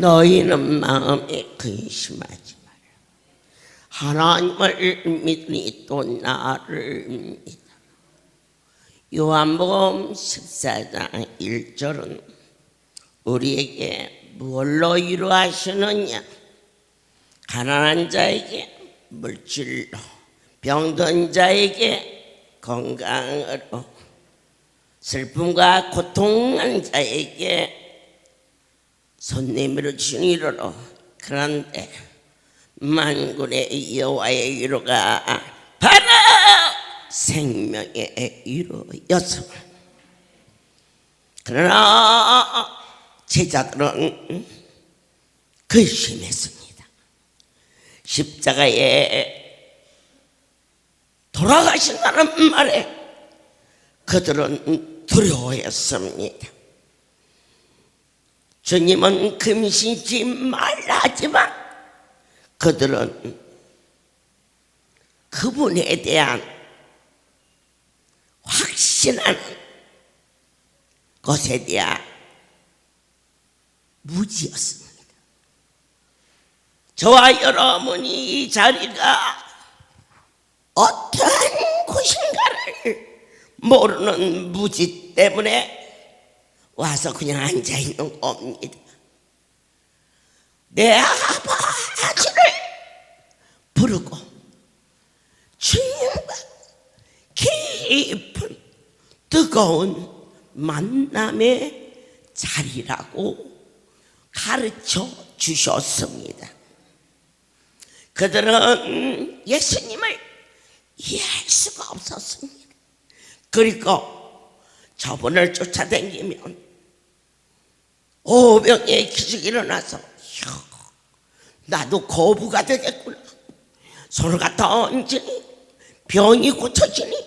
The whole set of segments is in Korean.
너희는 마음에 근심하지 마라. 하나님을 믿으니 또 나를 믿어라. 요한복음 14장 1절은 우리에게 무엇로 위로하시느냐? 가난한 자에게 물질로, 병든 자에게 건강으로, 슬픔과 고통한 자에게 손 내밀어 주니로. 그런데 만군의 여호와의 위로가 바로 생명의 위로였습니다. 그러나 제자들은 근심했습니다. 십자가에 돌아가신다는 말에 그들은 두려워했습니다. 주님은 금신지 말라 하지만 그들은 그분에 대한 확신하는 것에 대한 무지였습니다. 저와 여러분이 이 자리가 어떠한 곳인가를 모르는 무지 때문에 와서 그냥 앉아있는 겁니다. 내 아버지를 부르고 주님과 깊은 뜨거운 만남의 자리라고 가르쳐 주셨습니다. 그들은 예수님을 이해할 수가 없었습니다. 그리고 저분을 쫓아다니면 오병의 기적이 일어나서 나도 거부가 되겠구나. 손을 갖다 얹으니 병이 고쳐지니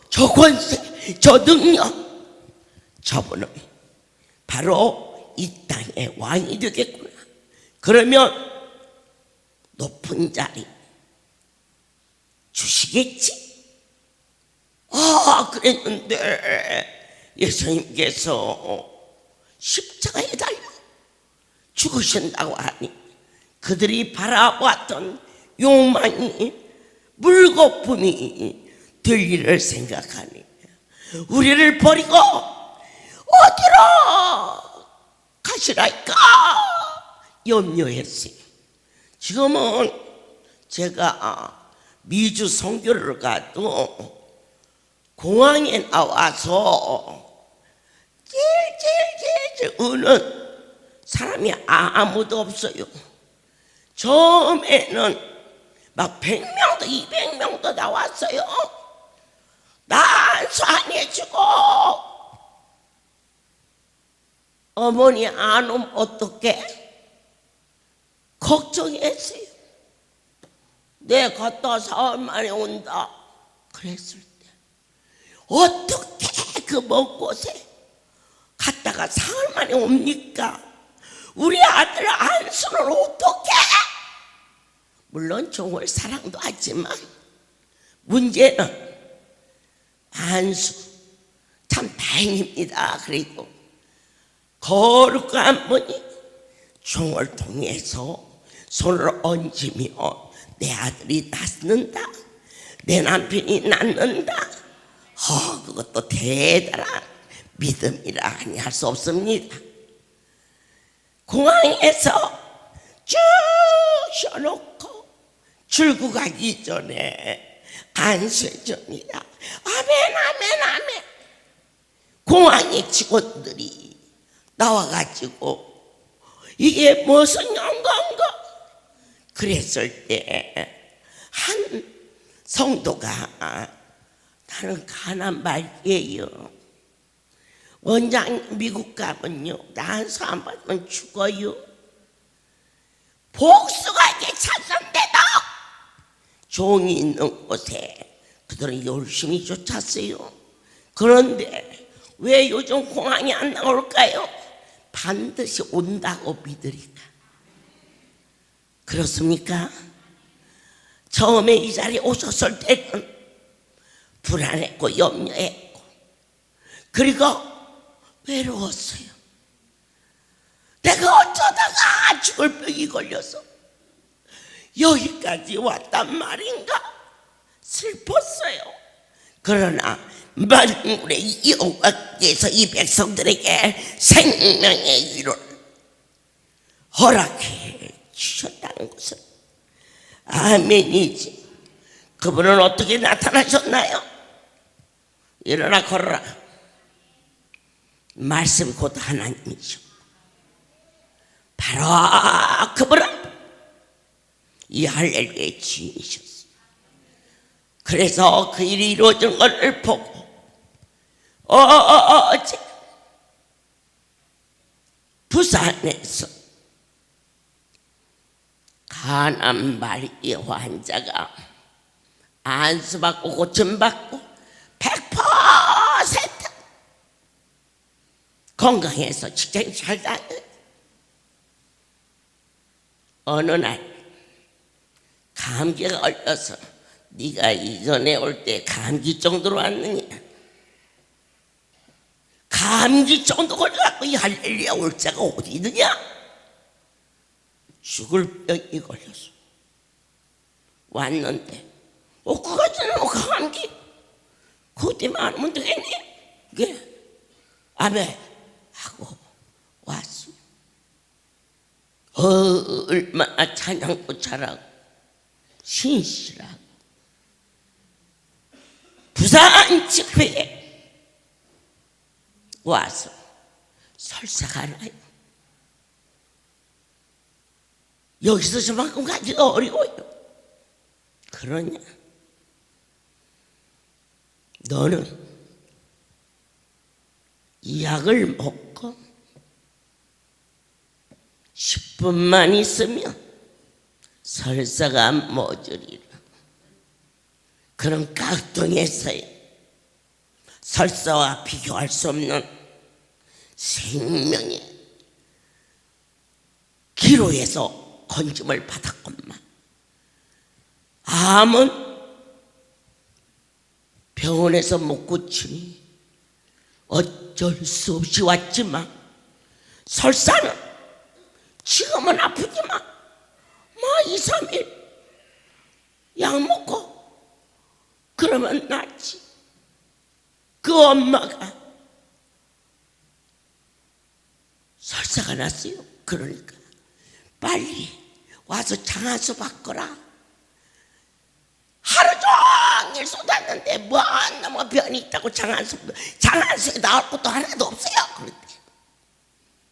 저 권세, 저 능력, 저분은 바로 이 땅의 왕이 되겠구나. 그러면 높은 자리 주시겠지? 그랬는데 예수님께서 십자가에 달려 죽으신다고 하니 그들이 바라보았던 욕망이, 물거품이 들리를 생각하니 우리를 버리고 어디로 가시랄까 염려했어요. 지금은 제가 미주 선교를 가도 공항에 나와서 찔찔찔찔 우는 사람이 아무도 없어요. 처음에는 막 100명도 200명도 나왔어요. 난수안해주고 어머니 안 오면 어떡해? 걱정했어요. 내 갔다 사흘 만에 온다 그랬을 때 어떻게 그 먼 곳에 갔다가 사흘 만에 옵니까? 우리 아들 안수는 어떻게? 물론 종을 사랑도 하지만 문제는 안수 참 다행입니다. 그리고 거룩한 분이 종을 통해서 손을 얹으며 내 아들이 낫는다, 내 남편이 낫는다. 그것도 대단한 믿음이라 아니할 수 없습니다. 공항에서 쭉 쉬어놓고 출국하기 전에 안수해줍니다. 아멘 아멘 아멘. 공항의 직원들이 나와가지고 이게 무슨 연건가 그랬을 때 한 성도가 나는 가난 말이에요. 원장 미국 가면요 난수 안 받으면 죽어요. 복수가 이게 찾는데도 종이 있는 곳에 그들은 열심히 쫓았어요. 그런데 왜 요즘 공항이 안 나올까요? 반드시 온다고 믿으니까. 그렇습니까? 처음에 이 자리에 오셨을 때는 불안했고 염려했고 그리고 외로웠어요. 내가 어쩌다가 죽을 병이 걸려서 여기까지 왔단 말인가 슬펐어요. 그러나 만물의 여호와께서 이 백성들에게 생명의 위로를 허락해 주셨다는 것은 아멘이지. 그분은 어떻게 나타나셨나요? 일어나 걸어라. 말씀 곧 하나님이죠. 바로 그분은 이 할렐루야의 주인이셨어요. 그래서 그 일이 이루어진 것을 보고 어제 부산에서 간암 말기 환자가 안수받고 고침받고 100% 건강해서 직장이 잘 다녀요. 어느 날 감기가 걸려서 네가 이전에 올 때 감기 정도로 왔느냐? 감기 정도 걸려갖고 이 할렐루야 올 자가 어디 있느냐? 죽을 병이 걸려서 왔는데 그거지는 감기 그때만 하면 되겠니? 그게 아멘 하고 왔어. 얼마나 찬양도 잘하고 신실하고 부산 집회에 와서 설사가 나요. 여기서 저만큼 가기가 어려워요. 그러냐? 너는 이 약을 먹고 10분만 있으면 설사가 멎으리라. 그런 깍동에서의 설사와 비교할 수 없는 생명의 기로에서 건짐을 받았건만 암은 병원에서 못 고치니 어쩔 수 없이 왔지만 설사는 지금은 아프지만 2, 3일 약 먹고 그러면 낫지. 그 엄마가 설사가 났어요. 그러니까 빨리 와서 장안수 받거라. 하루 종일 쏟았는데 뭔 놈의 변이 있다고 장안수에 나올 것도 하나도 없어요. 그런데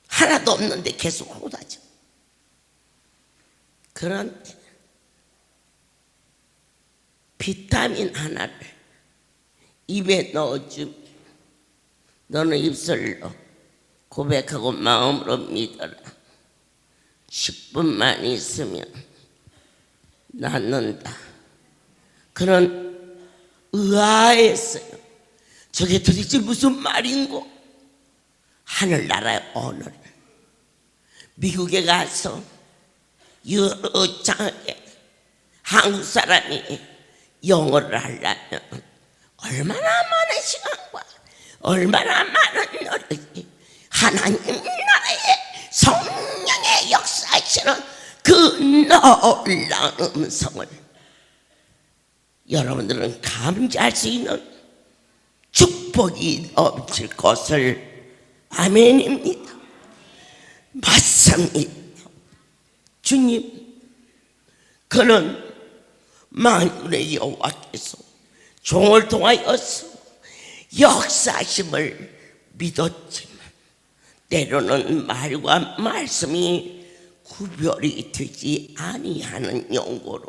하나도 없는데 계속 호다죠. 그런데 비타민 하나를 입에 넣어주면 너는 입술로 고백하고 마음으로 믿어라. 10분만 있으면 낫는다. 그런 의아했어요. 저게 도대체 무슨 말인고? 하늘나라의 언어를 미국에 가서 여러 장에 한국 사람이 영어를 하려면 얼마나 많은 시간과 얼마나 많은 노력이 하나님 나라의 성령의 역사하시는 그 놀라운 음성을 여러분들은 감지할 수 있는 축복이 넘칠 것을 아멘입니다. 맞습니다. 주님, 그는 만군의 여호와께서 종을 통하여서 역사심을 믿었지만 때로는 말과 말씀이 구별이 되지 아니하는 용고로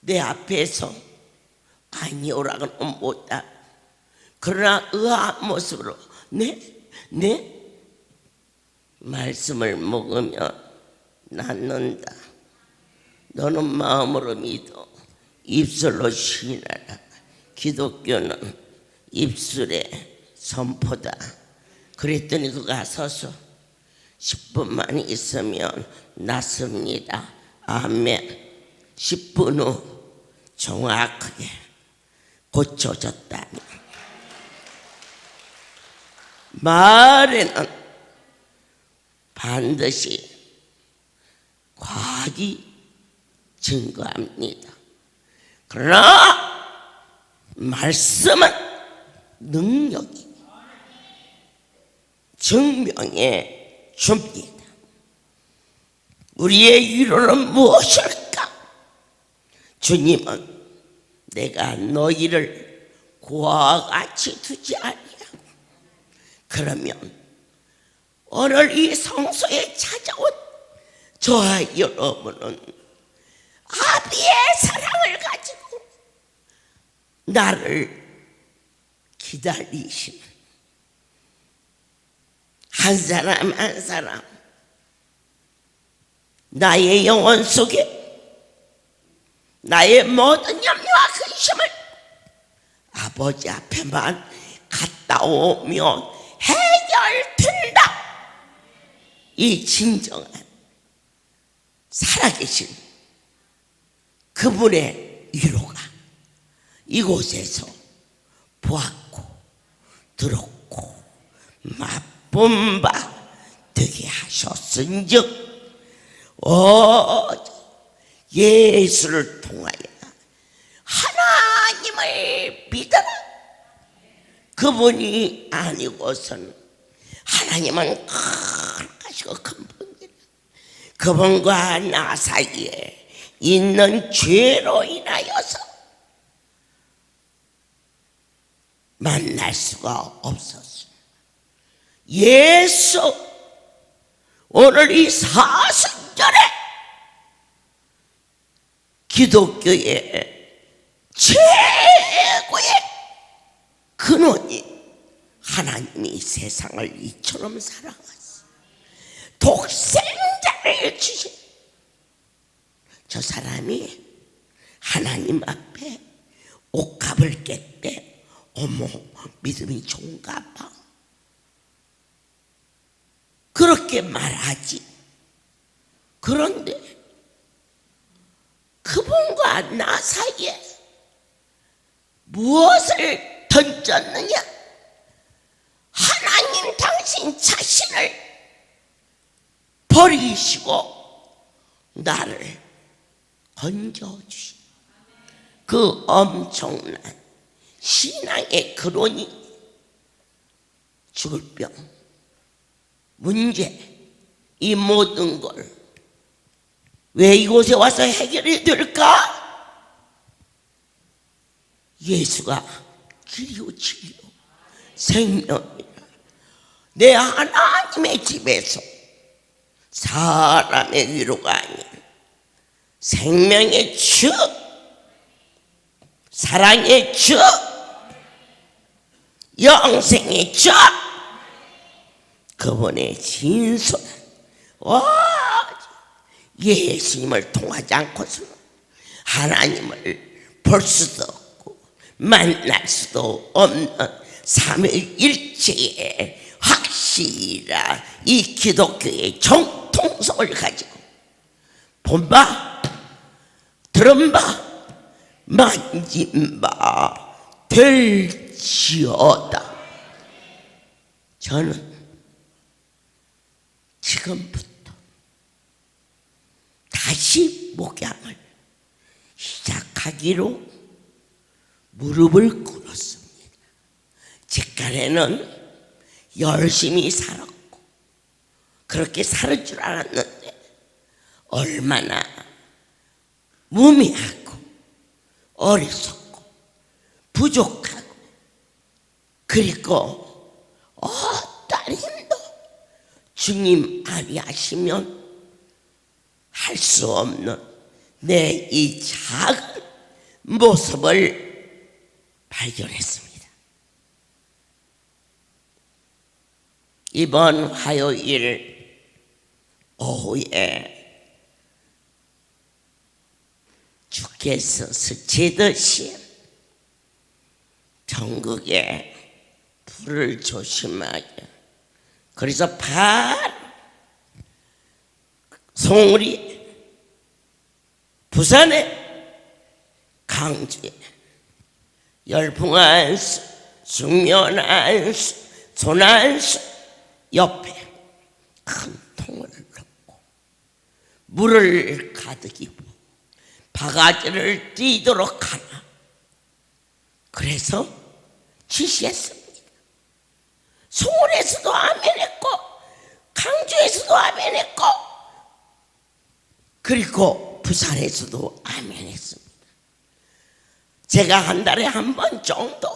내 앞에서 아니오라고는 못하. 그러나 의아한 모습으로 네 말씀을 먹으면 낫는다. 너는 마음으로 믿어 입술로 시인하라. 기독교는 입술의 선포다. 그랬더니 그가 서서 10분만 있으면 낫습니다. 아멘. 10분 후 정확하게 고쳐졌다니. 말에는 반드시 과학이 증거합니다. 그러나 말씀은 능력이 증명해 줍니다. 우리의 위로는 무엇일까? 주님은 내가 너희를 고아와 같이 두지 아니하고. 그러면 오늘 이 성소에 찾아온 저와 여러분은 아비의 사랑을 가지고 나를 기다리시는 한 사람 한 사람 나의 영혼 속에 나의 모든 염려와 근심을 아버지 앞에만 갔다 오면 해결된다. 이 진정한 살아계신 그분의 위로가 이곳에서 보았고 들었고 맛본 바 되게 하셨은즉 예수를 통하여 하나님을 믿어라. 그분이 아니고서는 하나님은 크시고 큰 분이라. 그분과 나 사이에 있는 죄로 인하여서 만날 수가 없었습니다. 예수 오늘 이 사순절에 기독교의 최고의 근원이 하나님이 세상을 이처럼 사랑하사 독생자를 주신 저 사람이 하나님 앞에 옷값을 깼대. 어머, 믿음이 좋은가 봐. 그렇게 말하지. 그런데 그분과 나 사이에 무엇을 던졌느냐? 하나님 당신 자신을 버리시고 나를 건져주신 그 엄청난 신앙의 근원이 죽을 병, 문제, 이 모든 걸 왜 이곳에 와서 해결이 될까? 예수가 길이요 진리요 생명이라. 내 하나님의 집에서 사람의 위로가 아닌 생명의 주, 사랑의 주, 영생의 주, 그분의 진솔한 예수님을 통하지 않고서는 하나님을 볼 수도 없고 만날 수도 없는 삼위일체의 확실한 이 기독교의 정통성을 가지고 본 바, 들은 바, 만진 바 될지어다. 저는 지금부터 다시 목양을 시작하기로 무릎을 꿇었습니다. 직간에는 열심히 살았고 그렇게 살 줄 알았는데 얼마나 무미하고 어리석고 부족하고 그리고 어떠한 힘도 주님 아니하시면 할 수 없는 내 이 작은 모습을 발견했습니다. 이번 화요일 오후에 주께서 스치듯이 전국에 불을 조심하게. 그래서 송우리 부산에 강주에 열풍안수 중면안수 조난수 옆에 큰 통 통을 넣고 물을 가득히 부어 바가지를 띄도록 하라. 그래서 지시했습니다. 송원에서도 아멘했고 강주에서도 아멘했고 그리고 부산에서도 아멘했습니다. 제가 한 달에 한 번 정도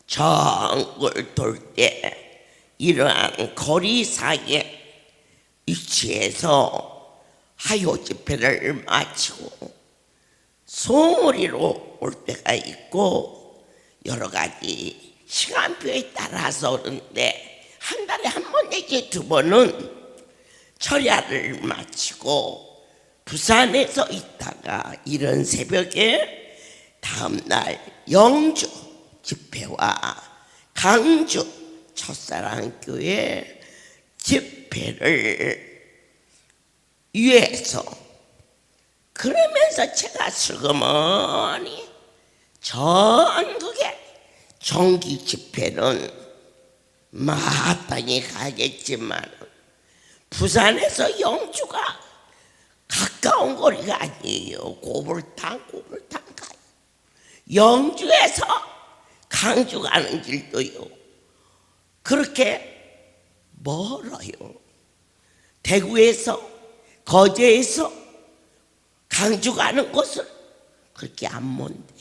전국을 돌 때 이러한 거리사에 위치해서 하요 집회를 마치고 송오리로 올 때가 있고 여러 가지 시간표에 따라서 오는데 한 달에 한 번 내지 두 번은 철야를 마치고 부산에서 있다가 이른 새벽에 다음날 영주 집회와 강주 첫사랑교회 집회를 위해서 그러면서 제가 슬그머니 전국에 정기 집회는 마땅히 가겠지만 부산에서 영주가 가까운 거리가 아니에요. 고불탕 가요. 영주에서 강주 가는 길도요 그렇게 멀어요. 대구에서 거제에서 강주 가는 곳은 그렇게 안 먼데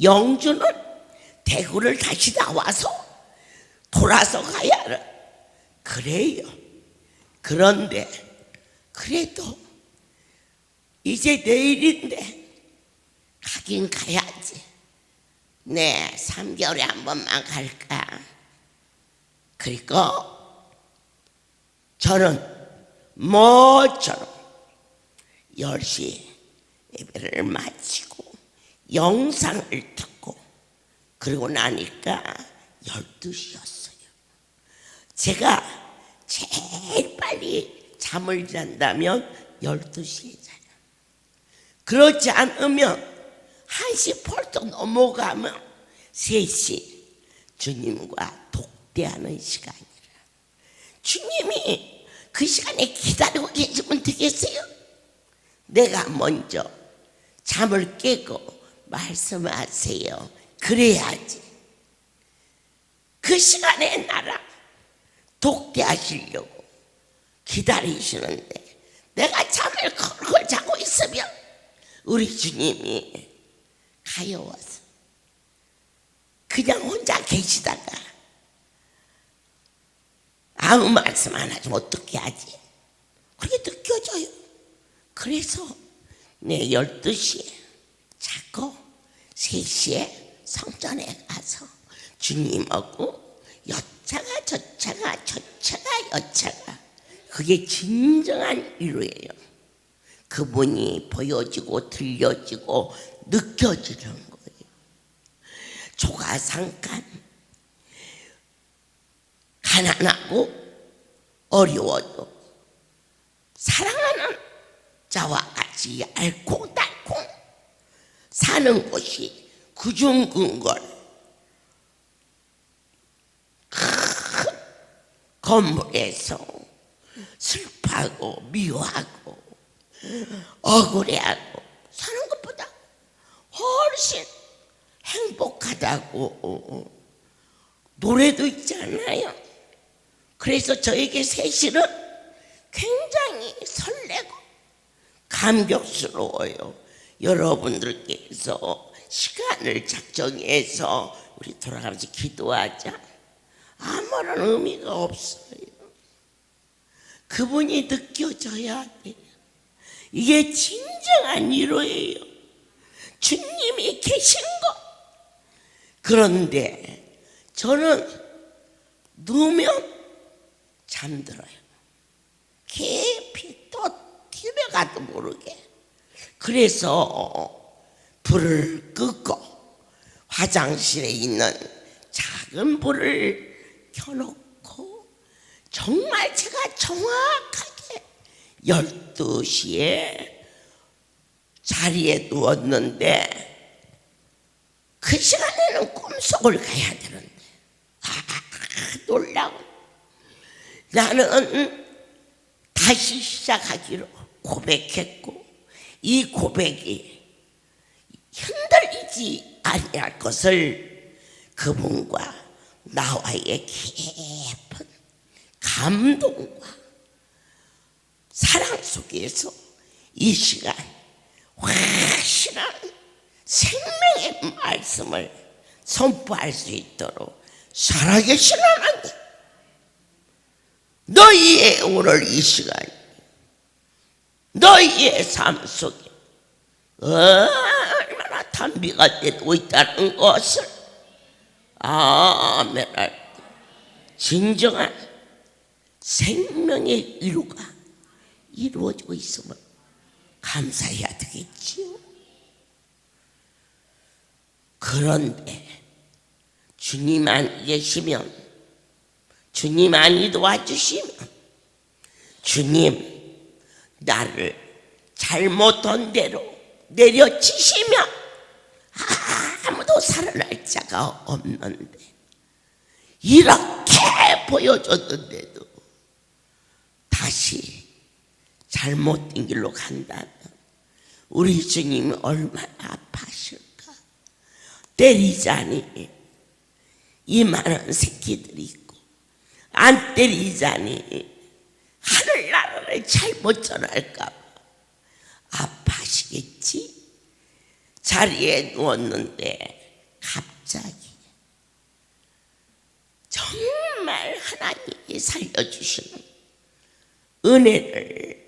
영주는 대구를 다시 나와서 돌아서 가야 그래요. 그런데 그래도 이제 내일인데 가긴 가야지. 네, 3개월에 한 번만 갈까. 그리고 저는 모처럼 10시 예배를 마치고 영상을 듣고 그리고 나니까 12시였어요. 제가 제일 빨리 잠을 잔다면 12시에 자요. 그렇지 않으면 1시 펄쩍 넘어가면 3시 주님과 독대하는 시간이라. 주님이 그 시간에 기다리고 계시면 되겠어요? 내가 먼저 잠을 깨고 말씀하세요. 그래야지. 그 시간에 나랑 독대하시려고 기다리시는데 내가 잠을 걸걸 자고 있으면 우리 주님이 가여워서 그냥 혼자 계시다가 아무 말씀 안 하지 어떻게 하지? 그게 느껴져요. 그래서 내 12시에 자고 3시에 성전에 가서 주님하고 여차가 저차가 저차가 여차가 그게 진정한 위로예요. 그분이 보여지고 들려지고 느껴지는 거예요. 조가상간 가난하고 어려워도 사랑하는 자와 같이 알콩달콩 사는 곳이 구중궁궐 큰 건물에서 슬퍼하고 미워하고 억울해하고 사는 것보다 훨씬 행복하다고 노래도 있잖아요. 그래서 저에게 세실은 굉장히 설레고 감격스러워요. 여러분들께서 시간을 작정해서 우리 돌아가면서 기도하자. 아무런 의미가 없어요. 그분이 느껴져야 돼요. 이게 진정한 위로예요. 주님이 계신 것. 그런데 저는 누우면 잠들어요. 깊이 또 집에 가도 모르게. 그래서 불을 끄고 화장실에 있는 작은 불을 켜놓고 정말 제가 정확하게 12시에 자리에 누웠는데 그 시간에는 꿈속을 가야 되는데 놀라운 나는 다시 시작하기로 고백했고, 이 고백이 흔들리지 아니할 것을 그분과 나와의 깊은 감동과 사랑 속에서 이 시간 확실한 생명의 말씀을 선포할 수 있도록 살아계신 하나님, 너희의 오늘 이 시간, 너희의 삶 속에 얼마나 단비가 되고 있다는 것을 아멘할 때 진정한 생명의 이루가 이루어지고 있음을 감사해야 되겠지요. 그런데 주님 안 계시면, 주님 안 도와주시면, 주님 나를 잘못한 대로 내려치시면 아무도 살아날 자가 없는데, 이렇게 보여줬는데도 다시 잘못된 길로 간다면 우리 주님이 얼마나 아파하실까. 때리자니 이 많은 새끼들이 있고, 안 때리자니 하늘나라를 잘못 전할까 봐 아파하시겠지. 자리에 누웠는데 갑자기 정말 하나님이 살려주시는 은혜를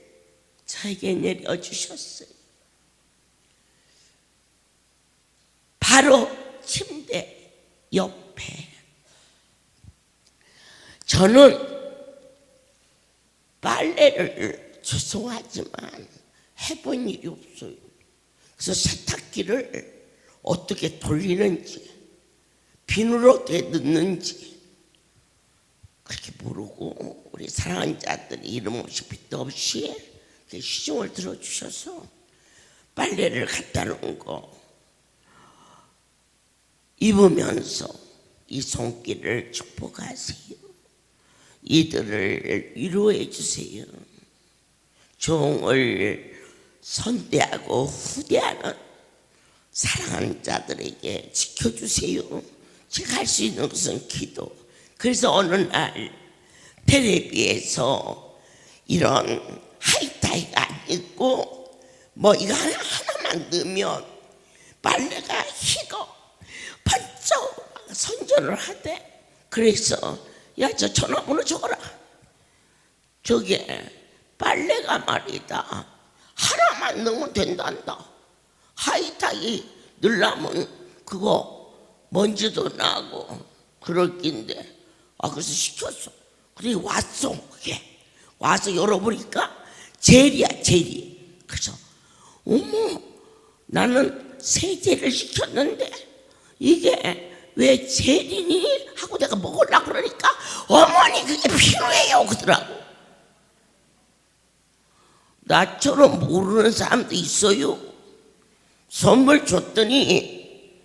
저에게 내려주셨어요. 바로 침대 옆에. 저는 빨래를 죄송하지만 해본 일이 없어요. 그래서 세탁기를 어떻게 돌리는지, 비누를 어떻게 넣는지 그렇게 모르고, 우리 사랑하는 자들이 이름 없이 빚도 없이 시중을 들어주셔서 빨래를 갖다 놓은 거 입으면서 이 손길을 축복하세요. 이들을 위로해 주세요. 종을 선대하고 후대하는 사랑하는 자들에게 지켜주세요. 제가 할 수 있는 것은 기도. 그래서 어느 날 텔레비에서 이런 하이타이가 안 있고 뭐 이거 하나만 넣으면 빨래가 희고 번쩍 선전을 하대. 그래서 야, 저 전화번호 적어라. 저게 빨래가 말이다 하나만 넣으면 된단다. 하이타이 넣으려면 그거 먼지도 나고 그럴 낀데, 그래서 시켰어. 그래 왔어. 그게 와서 열어보니까 젤이야, 젤이. 그래서 어머, 나는 세제를 시켰는데 이게 왜 젤이니? 하고 내가 먹으려고 그러니까 어머니 그게 필요해요 그러더라고. 나처럼 모르는 사람도 있어요. 선물 줬더니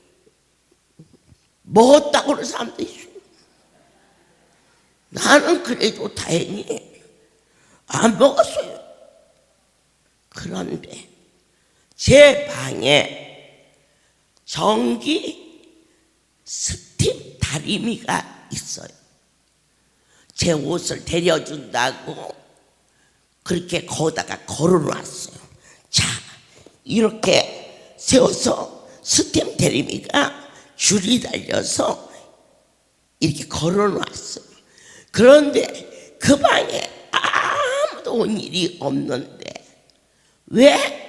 먹었다고 그러는 사람도 있어요. 나는 그래도 다행히 안 먹었어요. 그런데 제 방에 전기 스팀 다리미가 있어요. 제 옷을 데려준다고 그렇게 거기다가 걸어놨어요. 자, 이렇게 세워서 스팀 다리미가 줄이 달려서 이렇게 걸어놨어요. 그런데 그 방에 아무도 온 일이 없는데 왜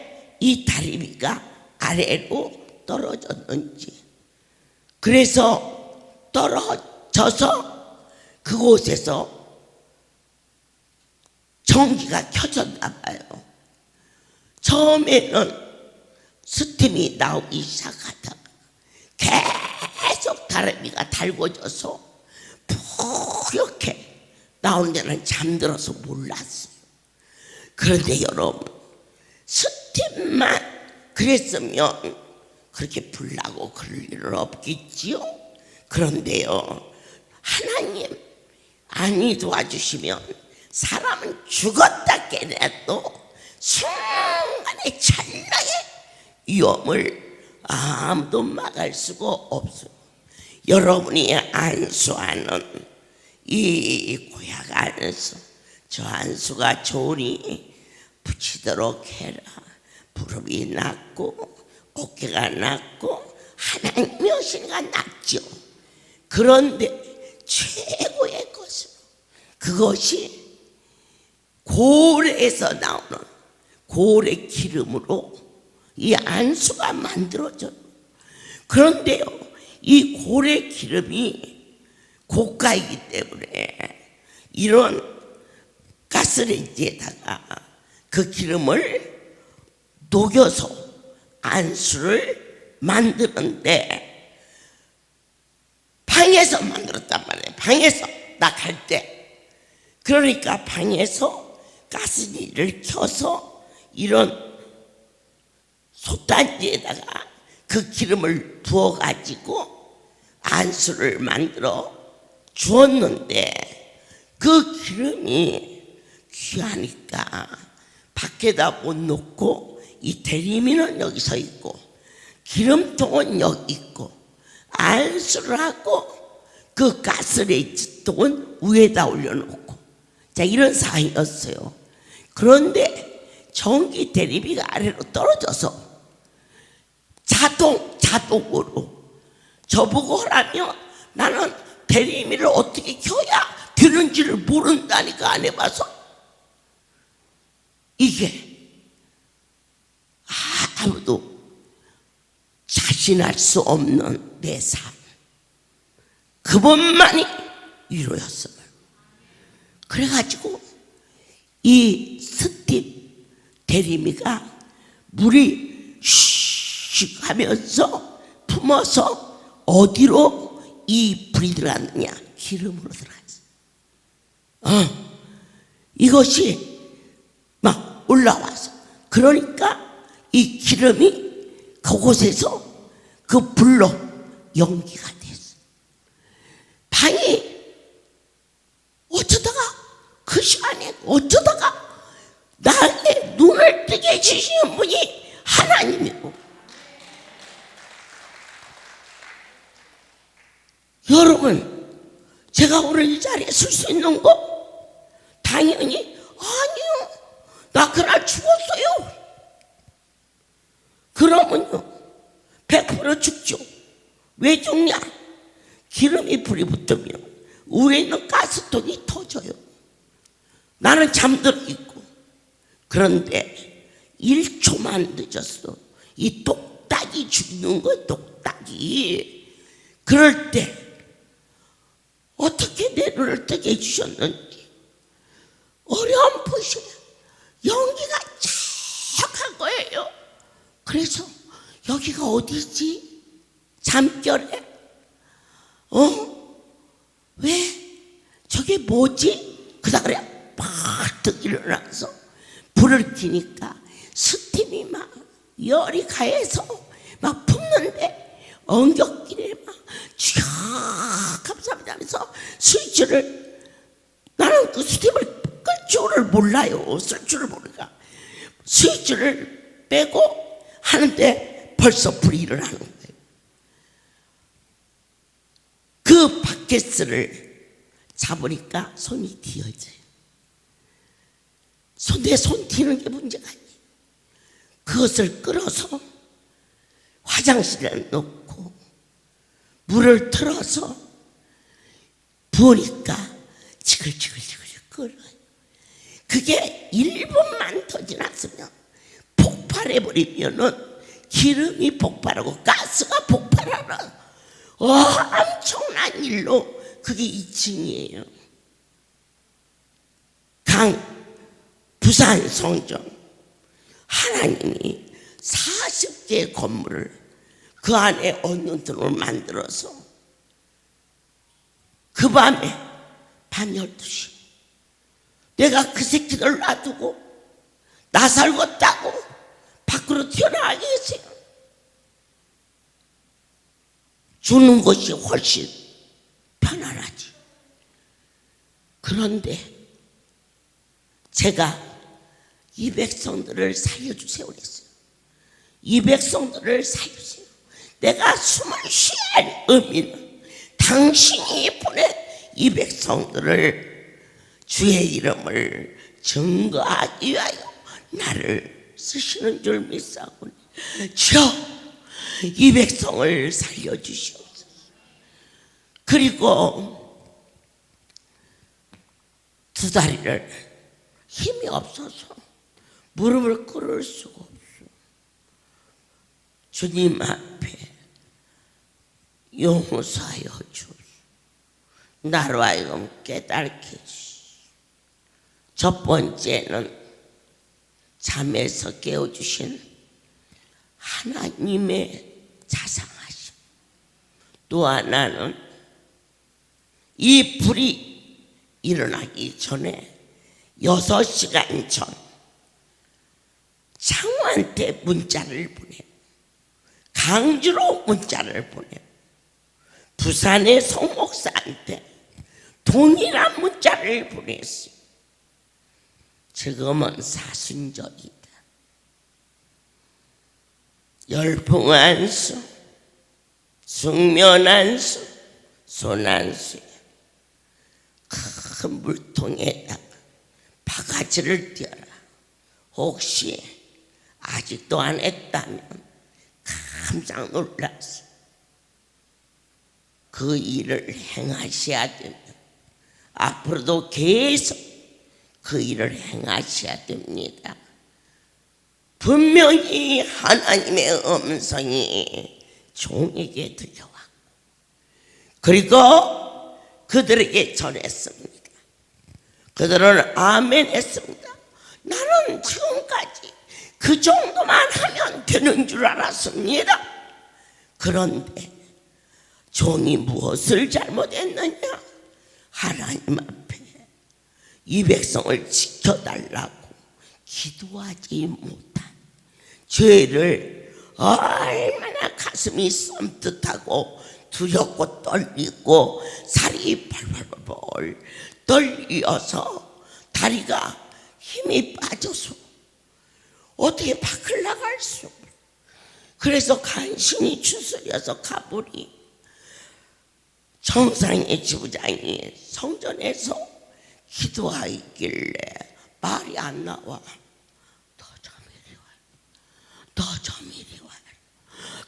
이 다리미가 아래로 떨어졌는지, 그래서 떨어져서 그곳에서 전기가 켜졌나 봐요. 처음에는 스팀이 나오기 시작하다가 계속 다리미가 달궈져서 푸옇게 나오는 데는 잠들어서 몰랐어요. 그런데 여러분, 스팀만 그랬으면 그렇게 불나고 그럴 일은 없겠지요. 그런데요, 하나님 안이 도와주시면 사람은 죽었다 깨내도 순간의 찰나의 위험을 아무도 막을 수가 없어요. 여러분이 안수하는 이 고약 안수, 저 안수가 좋으니 붙이도록 해라. 무릎이 낮고 어깨가 낮고 하나님의 오시니까 낮죠. 그런데 최고의 것은 그것이 고래에서 나오는 고래 기름으로 이 안수가 만들어져요. 그런데요, 이 고래 기름이 고가이기 때문에 이런 가스레인지에다가 그 기름을 녹여서 안수를 만드는데 방에서 만들었단 말이에요. 방에서 나 갈 때. 그러니까 방에서 가스니를 켜서 이런 솥단지에다가 그 기름을 부어가지고 안수를 만들어 주었는데 그 기름이 귀하니까 밖에다 못 놓고 이 대리미는 여기 서 있고 기름통은 여기 있고 안수를 하고 그 가스레인지통은 위에다 올려놓고, 자, 이런 상황이었어요. 그런데 전기 대리비가 아래로 떨어져서 자동으로 저보고 하라면 나는 대리미를 어떻게 켜야 되는지를 모른다니까. 안 해봐서 이게 아무도 자신할 수 없는 내 삶, 그것만이 위로였어요. 그래가지고 이 스팀 대리미가 물이 슉 하면서 품어서 어디로 이 불이 들어갔느냐? 기름으로 들어갔어. 이것이 막 올라와서, 그러니까 이 기름이 그곳에서 그 불로 연기가 됐어. 방이 어쩌다가 그 시간에 어쩌다가 나에게 눈을 뜨게 해주시는 분이 하나님이고, 여러분, 제가 오늘 이 자리에 설 수 있는 거 당연히 아니요, 나 그날 죽었어요. 그러면요 100% 죽죠. 왜 죽냐? 기름이 불이 붙으면 위에 있는 가스통이 터져요. 나는 잠들어 있고. 그런데 1초만 늦었어. 이 똑딱이 죽는 거야, 똑딱이. 그럴 때 어떻게 내 눈을 뜨게 해주셨는지 어렴풋이 연기가 쫙한 거예요. 그래서 여기가 어디지? 잠결에 왜? 저게 뭐지? 그다음에 팍 일어나서 불을 켜니까 스팀이 막 열이 가해서 막 붓는데 엉겹길에 막 쫙 감사합니다 하면서 스위치를, 나는 그 스팀을 끌 줄을 몰라요. 쓸 줄을 모르니까 스위치를 빼고 하는데 벌써 불이 일어나는 거예요. 그 바켓을 잡으니까 손이 뒤어져요. 내 손 뒤는 게 문제가 아니에요. 그것을 끌어서 화장실에 놓고 물을 틀어서 부으니까 지글지글 끓어요. 그게 1분만 더 지났으면 폭발해버리면은 기름이 폭발하고 가스가 폭발하는 엄청난 일로, 그게 2층이에요. 부산 성전, 하나님이 40개의 건물을 그 안에 얻는 돈을 만들어서 그 밤에 밤 12시 내가 그 새끼들 놔두고 나 살겠다고 밖으로 튀어나가겠어요. 주는 것이 훨씬 편안하지. 그런데 제가 이 백성들을 살려주세요 그랬어요. 이 백성들을 살려주세요. 내가 숨을 쉬어야 할 의미는 당신이 보낸 이 백성들을 주의 이름을 증거하기 위하여 나를 쓰시는 줄 믿사오니 주여 이 백성을 살려주시옵소서. 그리고 두 다리를 힘이 없어서 무릎을 꿇을 수가 없어. 주님 앞에 용서하여 주옵소서. 나로 하여금 깨닫게 해주시오. 첫 번째는 잠에서 깨워주신 하나님의 자상하심. 또 하나는 이 불이 일어나기 전에 6시간 전 장로한테 문자를 보내, 강주로 문자를 보내, 부산의 송목사한테 동일한 문자를 보냈어요. 지금은 사순절이다. 열풍안수, 숙면안수, 소난수에 큰 물통에다가 바가지를 띄어라. 혹시 아직도 안 했다면 깜짝 놀랐어. 그 일을 행하셔야 되면 앞으로도 계속 그 일을 행하셔야 됩니다. 분명히 하나님의 음성이 종에게 들려왔고 그리고 그들에게 전했습니다. 그들은 아멘 했습니다. 나는 지금까지 그 정도만 하면 되는 줄 알았습니다. 그런데 종이 무엇을 잘못했느냐? 하나님 앞에 이 백성을 지켜달라고 기도하지 못한 죄를 얼마나 가슴이 썸뜻하고 두렵고 떨리고 살이 벌벌벌 떨려서 다리가 힘이 빠져서 어떻게 밖을 나갈 수 없어. 그래서 간신히 추스려서 가보니 정상의 지부장이 성전에서 기도하길래 말이 안 나와. 너 좀 이리 와. 너 좀 이리 와.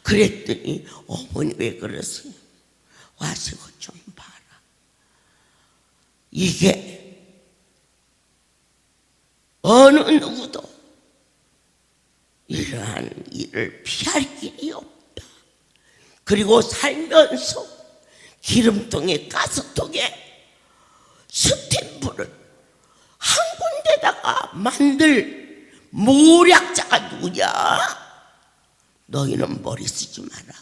그랬더니 어머니 왜 그러세요? 와서 좀 봐라. 이게 어느 누구도 이러한 일을 피할 길이 없다. 그리고 살면서 기름통에 가스통에 스팀불을 한 군데다가 만들 모략자가 누구냐? 너희는 머리 쓰지 마라.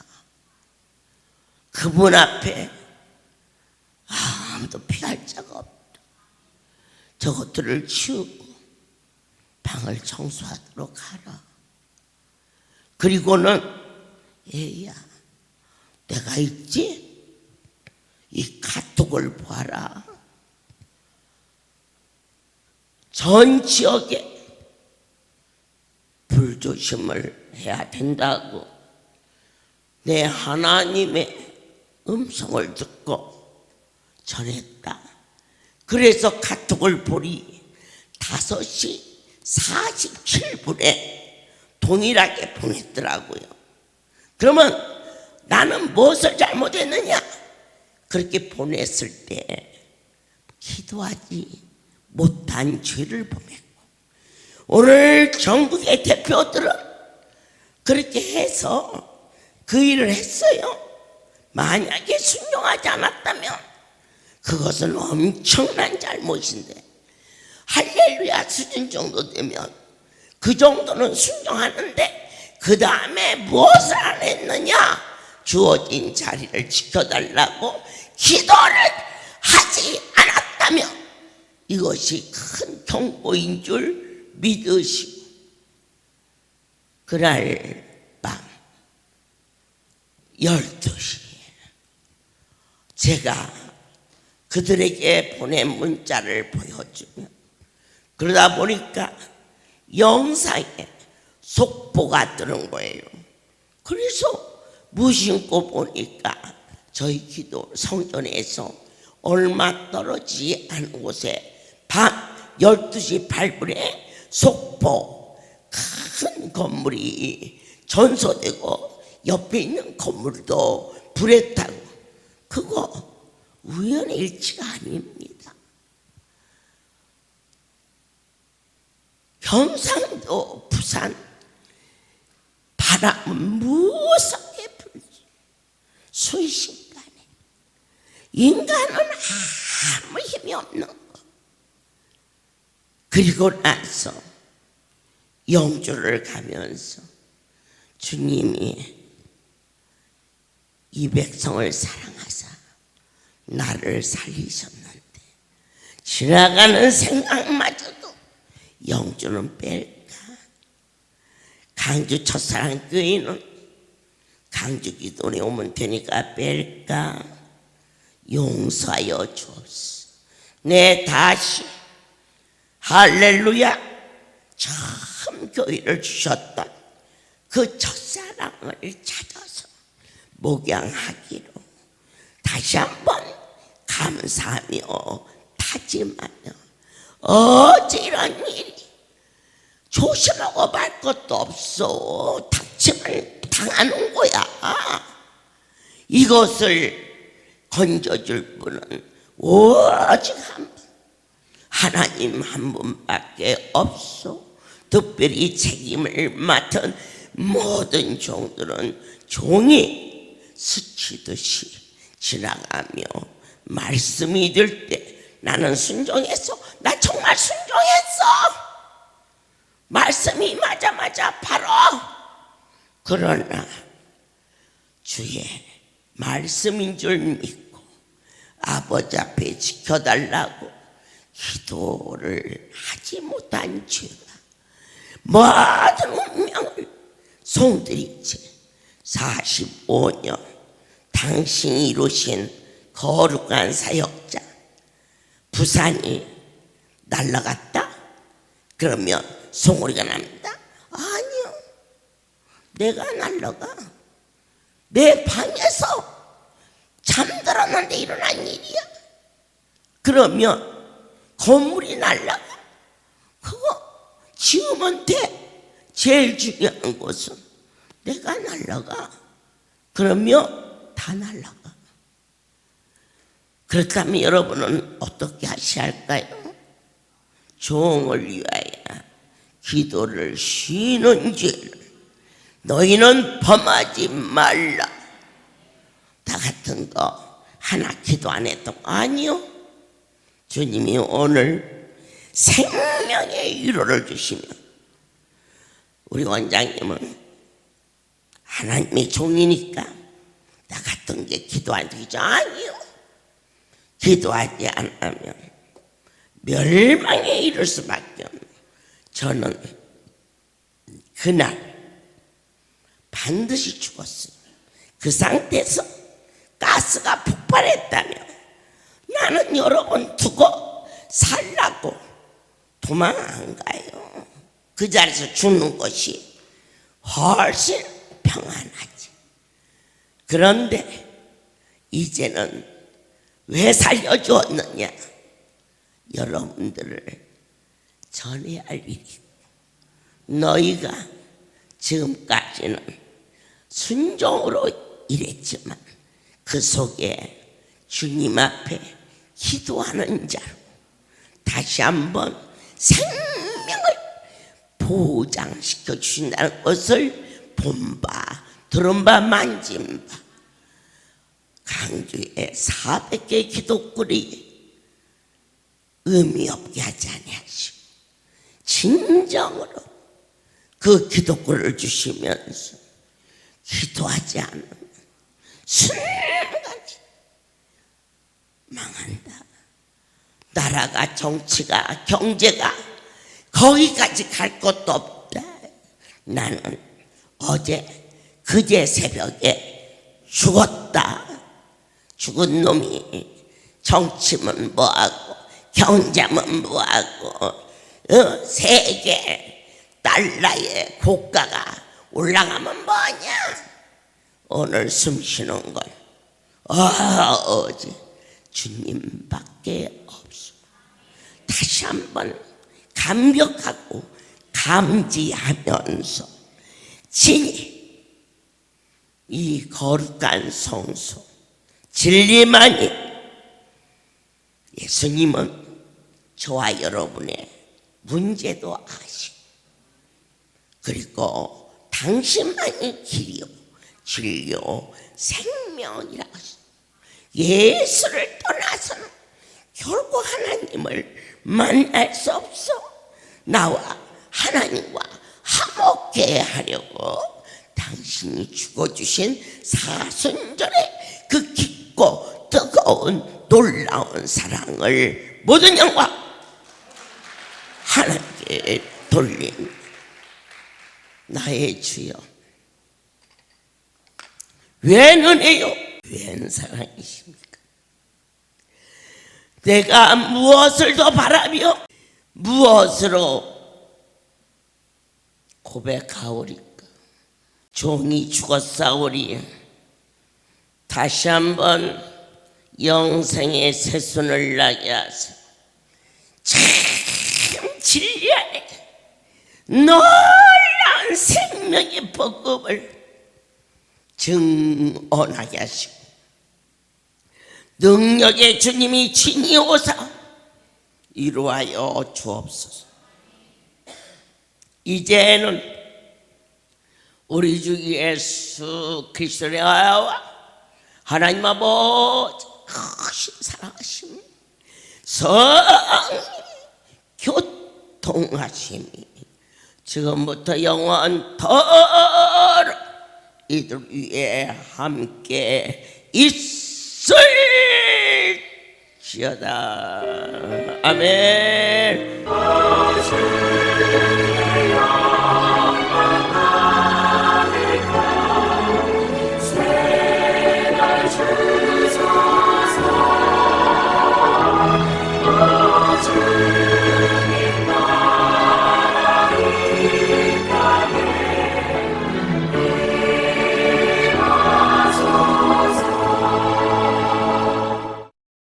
그분 앞에 아무도 피할 자가 없다. 저것들을 치우고 방을 청소하도록 하라. 그리고는 얘야 내가 있지? 이 카톡을 봐라. 전 지역에 불조심을 해야 된다고 내 하나님의 음성을 듣고 전했다. 그래서 카톡을 보니 5시 47분에 동일하게 보냈더라고요. 그러면 나는 무엇을 잘못했느냐? 그렇게 보냈을 때 기도하지 못한 죄를 범했고, 오늘 전국의 대표들은 그렇게 해서 그 일을 했어요. 만약에 순종하지 않았다면 그것은 엄청난 잘못인데, 할렐루야 수준 정도 되면 그 정도는 순종하는데 그 다음에 무엇을 안 했느냐? 주어진 자리를 지켜달라고 기도를 하지 않았다면 이것이 큰 경고인 줄 믿으시고, 그날 밤 12시에 제가 그들에게 보낸 문자를 보여주며 그러다 보니까 영상에 속보가 뜨는 거예요. 그래서 무심코 보니까 저희 기도 성전에서 얼마 떨어지지 않은 곳에 밤 12시 8분에 속보 큰 건물이 전소되고 옆에 있는 건물도 불에 타고, 그거 우연의 일치가 아닙니다. 경상도 부산 바람은 무섭게 불지. 순식간에 인간은 아무 힘이 없는 거. 그리고 나서 영주를 가면서 주님이 이 백성을 사랑하사 나를 살리셨는데 지나가는 생각마저도 영주는 뺄까? 강주 첫사랑 교회는 강주 기도에 오면 되니까 뺄까? 용서하여 주옵소서. 내 다시 할렐루야 처음 교회를 주셨던 그 첫사랑을 찾아서 목양하기로 다시 한번 감사하며 다짐하며, 어째 이런 일이 조심하고 말 것도 없어 닥침을 당하는 거야. 이것을 건져줄 분은 오직 한 분, 하나님 한 분밖에 없어. 특별히 책임을 맡은 모든 종들은 종이 스치듯이 지나가며 말씀이 될 때 나는 순종했어. 나 정말 순종했어. 말씀이 맞아 바로. 그러나 주의 말씀인 줄 믿고 아버지 앞에 지켜달라고 기도를 하지 못한 죄가 모든 운명을 송두리째 45년 당신이 이루신 거룩한 사역자 부산이 날아갔다? 그러면 송오리가 납니다? 아니요. 내가 날아가. 내 방에서 잠들었는데 일어난 일이야. 그러면 건물이 날아가. 그거 지으면 돼. 제일 중요한 것은 내가 날아가. 그러면 다 날아가. 그렇다면 여러분은 어떻게 하셔야 할까요? 종을 위하여 기도를 쉬는 죄를 너희는 범하지 말라. 다 같은 거 하나 기도 안 했던 거 아니요. 주님이 오늘 생명의 위로를 주시면 우리 원장님은 하나님의 종이니까 나 같은 게 기도 안 되죠? 아니요. 기도하지 않으면 멸망에 이를 수밖에 없는. 저는 그날 반드시 죽었어요. 그 상태에서 가스가 폭발했다면 나는 여러분 두고 살라고 도망 안 가요. 그 자리에서 죽는 것이 훨씬 평안하지. 그런데 이제는 왜 살려주었느냐? 여러분들을 전해야 할 일이 있고, 너희가 지금까지는 순종으로 일했지만 그 속에 주님 앞에 기도하는 자로 다시 한번 생명을 보장시켜 주신다는 것을 본 바, 들은 바, 만진 바, 강주에 400개 기독굴이 의미 없게 하지 아니하시고 진정으로 그 기독굴을 주시면서 기도하지 않으면 순간에 망한다. 나라가, 정치가, 경제가 거기까지 갈 것도 없다. 나는 어제 그제 새벽에 죽었다. 죽은 놈이 정치면 뭐하고 경제면 뭐하고 세계 달러의 고가가 올라가면 뭐냐? 오늘 숨 쉬는 건 어지 주님밖에 없어. 다시 한번 감격하고 감지하면서 진이 이 거룩한 성소 진리만이 예수님은 저와 여러분의 문제도 아시고 그리고 당신만이 길이요 진리요 생명이라 하셨어요. 예수를 떠나서는 결국 하나님을 만날 수 없어. 나와 하나님과 화목해 하려고 당신이 죽어주신 사순절의 그 깊고 뜨거운 놀라운 사랑을 모든 영광 하나님께 돌린 나의 주여, 웬 은혜요, 웬 사랑이십니까? 내가 무엇을 더 바라며 무엇으로 고백하오리까? 종이 죽었사오리. 다시 한번 영생의 새순을 나게 하소서. 참 진리 안에 놀라운 생명의 복음을 증언하게 하시고 능력의 주님이 친히 오사 이루하여 주옵소서. 이제는 우리 주 예수 그리스도의 아와 하나님 아버지 크신 사랑하심이 성령의 교통하심이 지금부터 영원토록 이들 위에 함께 있을지어다. 아멘.